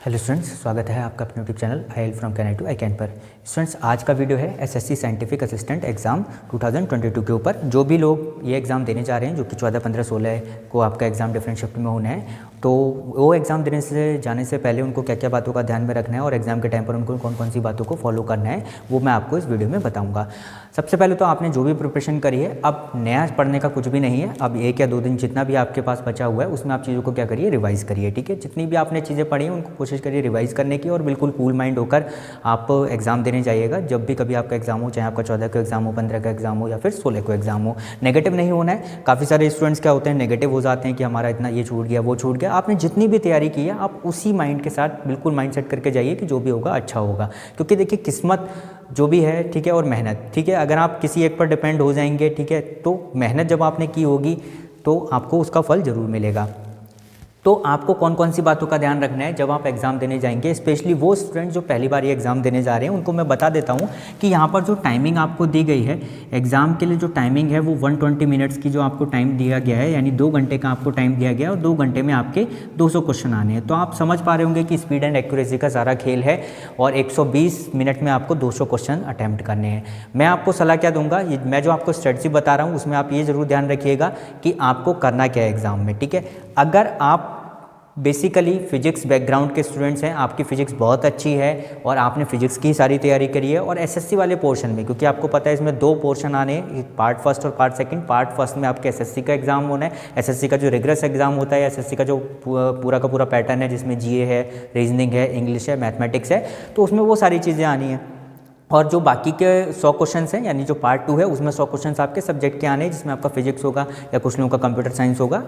Hello students, स्वागत है आपका अपने YouTube channel I L from can I to I can पर। स्टूडेंट्स, आज का वीडियो है एसएससी साइंटिफिक असिस्टेंट एग्ज़ाम 2022 के ऊपर। जो भी लोग ये एग्ज़ाम देने जा रहे हैं, जो कि 14, 15, 16 को आपका एग्ज़ाम डिफरेंट शिफ्ट में होना है, तो वो एग्ज़ाम देने से जाने से पहले उनको क्या क्या बातों का ध्यान में रखना है और एग्ज़ाम के टाइम पर उनको कौन कौन सी बातों को फॉलो करना है, वो मैं आपको इस वीडियो में बताऊँगा। सबसे पहले तो आपने जो भी प्रिपरेशन करी है, अब नया पढ़ने का कुछ भी नहीं है। अब 1 या 2 दिन जितना भी आपके पास बचा हुआ है, उसमें आप चीज़ों को क्या करिए, रिवाइज़ करिए। ठीक है, जितनी भी आपने चीज़ें पढ़ी हैं उनको कोशिश करिए रिवाइज़ करने की और बिल्कुल कूल माइंड होकर आप एग्ज़ाम देने जाइएगा। जब भी कभी आपका एग्ज़ाम हो, चाहे आपका 14 का एग्ज़ाम हो, 15 का एग्ज़ाम हो या फिर 16 को एग्ज़ाम हो, नेगेटिव नहीं होना है। काफ़ी सारे स्टूडेंट्स क्या होते हैं, नेगेटिव हो जाते हैं कि हमारा इतना ये छूट गया, वो छूट गया। आपने जितनी भी तैयारी की है, आप उसी माइंड के साथ बिल्कुल माइंड सेट करके जाइए कि जो भी होगा अच्छा होगा। क्योंकि देखिए, किस्मत जो भी है, ठीक है, और मेहनत, ठीक है, अगर आप किसी एक पर डिपेंड हो जाएंगे, ठीक है, तो मेहनत जब आपने की होगी तो आपको उसका फल ज़रूर मिलेगा। तो आपको कौन कौन सी बातों का ध्यान रखना है जब आप एग्ज़ाम देने जाएंगे, स्पेशली वो स्टूडेंट जो पहली बार ये एग्ज़ाम देने जा रहे हैं, उनको मैं बता देता हूँ कि यहाँ पर जो टाइमिंग आपको दी गई है एग्ज़ाम के लिए, जो टाइमिंग है वो 120 मिनट्स की जो आपको टाइम दिया गया है, यानी 2 घंटे का आपको टाइम दिया गया है और 2 घंटे में आपके 200 क्वेश्चन आने हैं। तो आप समझ पा रहे होंगे कि स्पीड एंड एक्यूरेसी का सारा खेल है और 120 मिनट में आपको 200 क्वेश्चन अटैम्प्ट करने हैं। मैं आपको सलाह क्या दूंगा, मैं जो आपको स्ट्रेटजी बता रहा हूँ उसमें आप ये ज़रूर ध्यान रखिएगा कि आपको करना क्या है एग्ज़ाम में। ठीक है, अगर आप बेसिकली फ़िज़िक्स बैकग्राउंड के स्टूडेंट्स हैं, आपकी फ़िज़िक्स बहुत अच्छी है और आपने फ़िज़िक्स की सारी तैयारी करी है, और एसएससी वाले पोर्शन में, क्योंकि आपको पता है इसमें 2 पोर्शन आने हैं, पार्ट फर्स्ट और पार्ट सेकंड। पार्ट फर्स्ट में आपके एसएससी का एग्ज़ाम होना है, एसएससी का जो रिगरस एग्ज़ाम होता है, एसएससी का जो पूरा का पूरा पैटर्न है, जिसमें जीए है, रीजनिंग है, इंग्लिश है, मैथमेटिक्स है, तो उसमें वो सारी चीज़ें आनी हैं। और जो बाकी के 100 क्वेश्चंस हैं, यानी जो पार्ट 2 है, उसमें 100 क्वेश्चंस आपके सब्जेक्ट के आने हैं, जिसमें आपका फिजिक्स होगा या कुछ लोगों का कंप्यूटर साइंस होगा,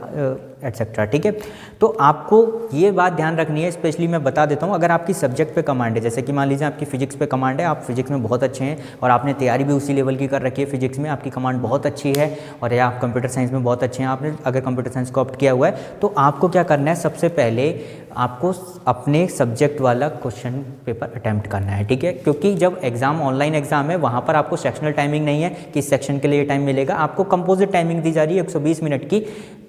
एटसेट्रा। ठीक है, तो आपको ये बात ध्यान रखनी है, स्पेशली मैं बता देता हूँ, अगर आपकी सब्जेक्ट पे कमांड है, जैसे कि मान लीजिए आपकी फिजिक्स पे कमांड है, आप फिजिक्स में बहुत अच्छे हैं और आपने तैयारी भी उसी लेवल की कर रखी है, फिजिक्स में आपकी कमांड बहुत अच्छी है, और या आप कंप्यूटर साइंस में बहुत अच्छे हैं, आपने अगर कंप्यूटर साइंस को ऑप्ट किया हुआ है, तो आपको क्या करना है, सबसे पहले आपको अपने सब्जेक्ट वाला क्वेश्चन पेपर अटैम्प्ट करना है। ठीक है, क्योंकि जब एग्ज़ाम ऑनलाइन एग्जाम है, वहाँ पर आपको सेक्शनल टाइमिंग नहीं है कि इस सेक्शन के लिए टाइम मिलेगा, आपको कंपोजिट टाइमिंग दी जा रही है 120 मिनट की।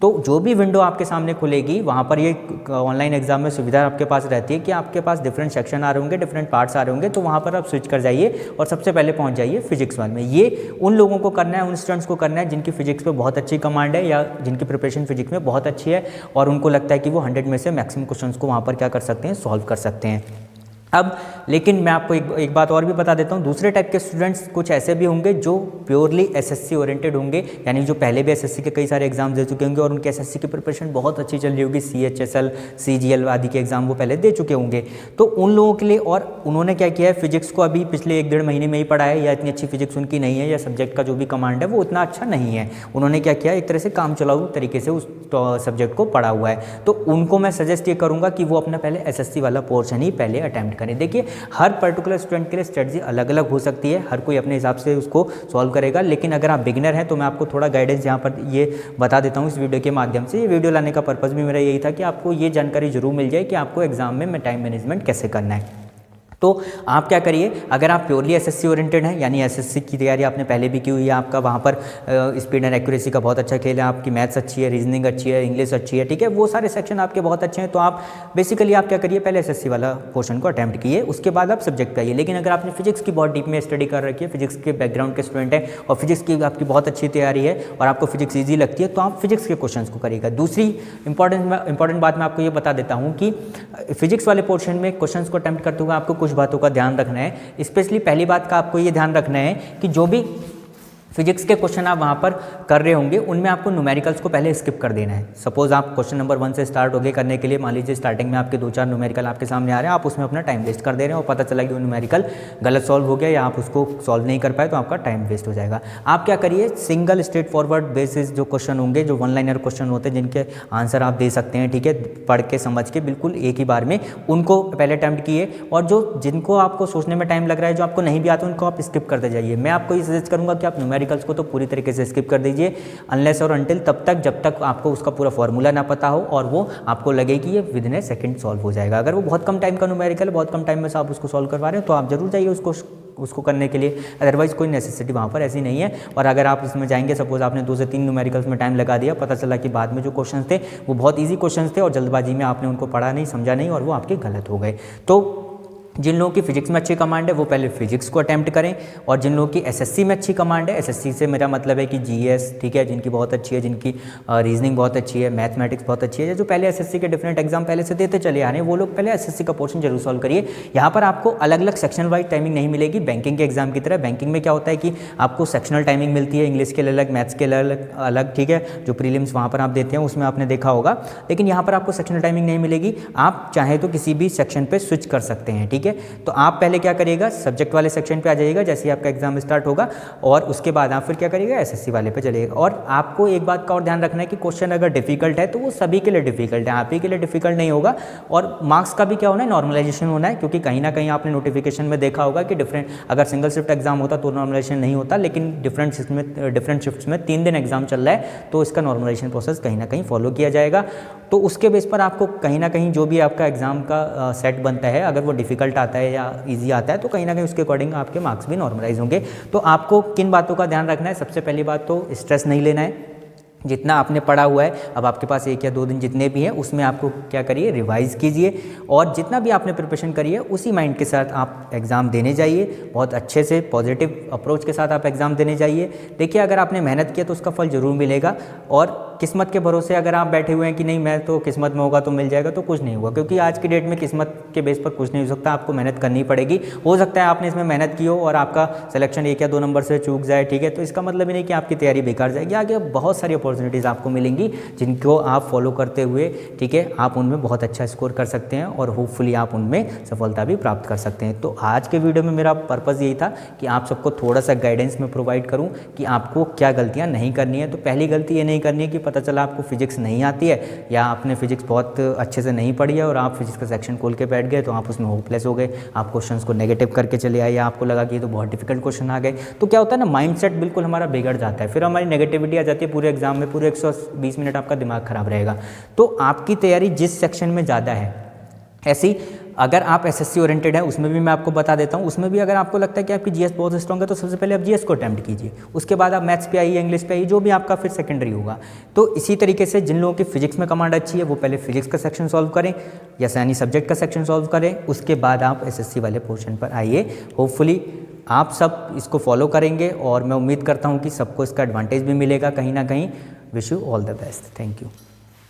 तो जो भी विंडो आपके सामने खुलेगी, वहाँ पर ये ऑनलाइन एग्जाम में सुविधा आपके पास रहती है कि आपके पास डिफरेंट सेक्शन आ रहे होंगे, डिफरेंट पार्ट्स आ रहे होंगे, तो वहाँ पर आप स्विच कर जाइए और सबसे पहले पहुँच जाइए फिजिक्स वन में। ये उन लोगों को करना है, उन स्टूडेंट्स को करना है जिनकी फिजिक्स पे बहुत अच्छी कमांड है या जिनकी प्रिपरेशन फिजिक्स में बहुत अच्छी है और उनको लगता है कि वो 100 में से मैक्सिमम क्वेश्चंस को वहाँ पर क्या कर सकते हैं, सॉल्व कर सकते हैं। अब लेकिन मैं आपको एक बात और भी बता देता हूँ, दूसरे टाइप के स्टूडेंट्स कुछ ऐसे भी होंगे जो प्योरली एसएससी ओरिएंटेड होंगे, यानी जो पहले भी एसएससी के कई सारे एग्जाम दे चुके होंगे और उनके एसएससी की प्रिपरेशन बहुत अच्छी चल रही होगी, सीएचएसएल, सीजीएल आदि के एग्जाम वो पहले दे चुके होंगे। तो उन लोगों के लिए, और उन्होंने क्या किया है, फिजिक्स को अभी पिछले 1-1.5 महीने में ही पढ़ा है, या इतनी अच्छी फिजिक्स उनकी नहीं है, या सब्जेक्ट का जो भी कमांड है वो उतना अच्छा नहीं है, उन्होंने क्या किया, एक तरह से काम चलाऊ तरीके से उस सब्जेक्ट को पढ़ा हुआ है। तो उनको मैं सजेस्ट ये करूँगा कि वो अपना पहले एसएससी वाला पोर्शन ही पहले अटैम्प्ट करें। देखिए, हर पर्टिकुलर स्टूडेंट के लिए स्ट्रेटजी अलग अलग हो सकती है, हर कोई अपने हिसाब से उसको सॉल्व करेगा, लेकिन अगर आप बिगिनर हैं तो मैं आपको थोड़ा गाइडेंस यहाँ पर ये बता देता हूँ इस वीडियो के माध्यम से। ये वीडियो लाने का पर्पज़ भी मेरा यही था कि आपको ये जानकारी जरूर मिल जाए कि आपको एग्जाम में टाइम मैनेजमेंट कैसे करना है। तो आप क्या करिए, अगर आप प्योरली एसएससी ओरिएंटेड हैं, यानी एसएससी की तैयारी आपने पहले भी की हुई है, आपका वहाँ पर स्पीड एंड एक्यूरेसी का बहुत अच्छा खेल है, आपकी मैथ्स अच्छी है, रीजनिंग अच्छी है, इंग्लिश अच्छी है, ठीक है, वो सारे सेक्शन आपके बहुत अच्छे हैं, तो आप बेसिकली आप क्या करिए, पहले एसएससी वाला पोर्शन को अटैम्प्ट कीजिए, उसके बाद आप सब्जेक्ट पे आइए। लेकिन अगर आपने फिजिक्स की बहुत डीप में स्टडी कर रखी है, फिजिक्स के बैकग्राउंड के स्टूडेंट हैं और फिजिक्स की आपकी बहुत अच्छी तैयारी है और आपको फिजिक्स ईजी लगती है, तो आप फिजिक्स के क्वेश्चन को करिएगा। दूसरी इंपॉर्टेंट बात मैं आपको ये बता देता हूँ कि फिजिक्स वाले पोर्शन में क्वेश्चन को अटैम्प्ट करते हुए आपको कुछ बातों का ध्यान रखना है। स्पेशली पहली बात का आपको ये ध्यान रखना है कि जो भी फिजिक्स के क्वेश्चन आप वहाँ पर कर रहे होंगे, उनमें आपको न्यूमेरिकल्स को पहले स्किप कर देना है। सपोज आप क्वेश्चन नंबर 1 से स्टार्ट होगे करने के लिए, मान लीजिए स्टार्टिंग में आपके 2-4 न्यूमेरिकल आपके सामने आ रहे हैं, आप उसमें अपना टाइम वेस्ट कर दे रहे हैं और पता चला कि वो न्यूमेरिकल गलत सॉल्व हो गया या आप उसको सॉल्व नहीं कर पाए, तो आपका टाइम वेस्ट हो जाएगा। आप क्या करिए, सिंगल स्ट्रेट फॉरवर्ड बेसिस जो क्वेश्चन होंगे, जो 1 लाइनर क्वेश्चन होते हैं जिनके आंसर आप दे सकते हैं, ठीक है, पढ़ के समझ के बिल्कुल एक ही बार में, उनको पहले अटैम्प्ट किए, और जो जिनको आपको सोचने में टाइम लग रहा है, जो आपको नहीं भी आता उनको आप स्किप करते जाइए। मैं आपको ये सजेस्ट करूँगा कि आप न्यूमेरिकल्स को तो पूरी तरीके से स्किप कर दीजिए, अनलेस और अनटिल तब तक जब तक आपको उसका पूरा फॉर्मूला ना पता हो और वो आपको लगे कि ये विदिन ए सेकंड सॉल्व हो जाएगा। अगर वो बहुत कम टाइम का न्यूमेरिकल है, बहुत कम टाइम में से आप उसको सॉल्व करवा रहे हो, तो आप जरूर जाइए उसको उसको करने के लिए, अदरवाइज़ कोई नेसेसिटी वहाँ पर ऐसी नहीं है। और अगर आप इसमें जाएंगे, सपोज आपने 2 से 3 न्यूमेरिकल्स में टाइम लगा दिया, पता चला कि बाद में जो क्वेश्चन थे वो बहुत ईजी क्वेश्चन थे और जल्दबाजी में आपने उनको पढ़ा नहीं, समझा नहीं और वो आपके गलत हो गए। तो जिन लोगों की फिजिक्स में अच्छी कमांड है वो पहले फिजिक्स को अटैम्प्ट करें, और जिन लोगों की एसएससी में अच्छी कमांड है, एसएससी से मेरा मतलब है कि जीएस, ठीक है, जिनकी बहुत अच्छी है, जिनकी रीजनिंग बहुत अच्छी है, मैथमेटिक्स बहुत अच्छी है, जो पहले एसएससी के डिफरेंट एग्जाम पहले से देते चले आ रहे हैं, वो लोग पहले एसएससी का पोर्शन जरूर सॉल्व करिए। यहाँ पर आपको अलग अलग सेक्शनल वाइज टाइमिंग नहीं मिलेगी बैंकिंग के एग्जाम की तरह। बैंकिंग में क्या होता है कि आपको सेक्शनल टाइमिंग मिलती है, इंग्लिश के लिए अलग, मैथ्स के लिए अलग, ठीक है, जो प्रीलिम्स वहाँ पर आप देते हैं उसमें आपने देखा होगा। लेकिन यहाँ पर आपको सेक्शनल टाइमिंग नहीं मिलेगी, आप चाहे तो किसी भी सेक्शन पे स्विच कर सकते हैं, ठीक है। तो आप पहले क्या करिएगा, सब्जेक्ट वाले सेक्शन पे आ जाइएगा जैसे ही आपका एग्जाम स्टार्ट होगा, और उसके बाद आप फिर क्या करिएगा, एसएससी वाले पे चलिएगा। और आपको एक बात का और ध्यान रखना है कि क्वेश्चन अगर डिफिकल्ट है तो वो सभी के लिए डिफिकल्ट है, आप ही के लिए डिफिकल्ट नहीं होगा। और मार्क्स का भी क्या होना है, नॉर्मलाइजेशन होना है, क्योंकि कहीं ना कहीं आपने नोटिफिकेशन में देखा होगा कि डिफरेंट, अगर सिंगल शिफ्ट एग्जाम होता तो नॉर्मलाइजेशन नहीं होता, लेकिन डिफरेंट शिफ्ट्स में 3 दिन एग्जाम चल रहा है तो इसका नॉर्मलाइजेशन प्रोसेस कहीं ना कहीं फॉलो किया जाएगा। तो उसके बेस पर आपको कहीं ना कहीं जो भी आपका एग्जाम का सेट बनता है, अगर वो डिफिकल्ट आता है या ईजी आता है तो कहीं ना कहीं उसके अकॉर्डिंग आपके मार्क्स भी नॉर्मलाइज होंगे। तो आपको किन बातों का ध्यान रखना है, सबसे पहली बात तो स्ट्रेस नहीं लेना है। जितना आपने पढ़ा हुआ है, अब आपके पास 1 या 2 दिन जितने भी हैं उसमें आपको क्या करिए, रिवाइज़ कीजिए, और जितना भी आपने प्रिपरेशन करी है उसी माइंड के साथ आप एग्ज़ाम देने जाइए। बहुत अच्छे से पॉजिटिव अप्रोच के साथ आप एग्ज़ाम देने जाइए। देखिए, अगर आपने मेहनत किया तो उसका फल ज़रूर मिलेगा, और किस्मत के भरोसे अगर आप बैठे हुए हैं कि नहीं मैं तो किस्मत में होगा तो मिल जाएगा, तो कुछ नहीं हुआ, क्योंकि आज की डेट में किस्मत के बेस पर कुछ नहीं हो सकता, आपको मेहनत करनी पड़ेगी। हो सकता है आपने इसमें मेहनत की हो और आपका सिलेक्शन 1 या 2 नंबर से चूक जाए, ठीक है, तो इसका मतलब ही नहीं कि आपकी तैयारी बेकार जाएगी। आगे बहुत सारी अपॉर्चुनिटीज़ आपको मिलेंगी जिनको आप फॉलो करते हुए, ठीक है, आप उनमें बहुत अच्छा स्कोर कर सकते हैं और होपफुली आप उनमें सफलता भी प्राप्त कर सकते हैं। तो आज के वीडियो में मेरा पर्पज़ यही था कि आप सबको थोड़ा सा गाइडेंस में प्रोवाइड करूं कि आपको क्या गलतियां नहीं करनी है। तो पहली गलती ये नहीं करनी है कि पता चला आपको फिजिक्स नहीं आती है या आपने फिजिक्स बहुत अच्छे से नहीं पढ़ी है और आप फिजिक्स का सेक्शन खोल के बैठ गए, तो आप उसमें होपलेस हो गए, आप क्वेश्चंस को नेगेटिव करके चले आए, या आपको लगा कि ये तो बहुत डिफिकल्ट क्वेश्चन आ गए। तो क्या होता है ना, माइंडसेट बिल्कुल हमारा बिगड़ जाता है, फिर हमारी नेगेटिविटी आ जाती है पूरे एग्जाम में, पूरे 120 मिनट आपका दिमाग खराब रहेगा। तो आपकी तैयारी जिस सेक्शन में ज़्यादा है, ऐसी अगर आप एसएससी ओरिएंटेड है उसमें भी मैं आपको बता देता हूँ, उसमें भी अगर आपको लगता है कि आपकी जीएस बहुत स्ट्रॉन्ग है तो सबसे पहले आप जीएस को अटैम्प्ट कीजिए, उसके बाद आप मैथ्स पे आइए, इंग्लिश पे आइए, जो भी आपका फिर सेकेंडरी होगा। तो इसी तरीके से जिन लोगों की फिजिक्स में कमांड अच्छी है वो पहले फिजिक्स का सेक्शन सॉल्व करें या यानी सब्जेक्ट का सेक्शन सॉल्व करें, उसके बाद आप एसएससी वाले पोर्शन पर आइए। होपफुली आप सब इसको फॉलो करेंगे और मैं उम्मीद करता हूँ कि सबको इसका एडवांटेज भी मिलेगा कहीं ना कहीं। Wish you all the best, thank you.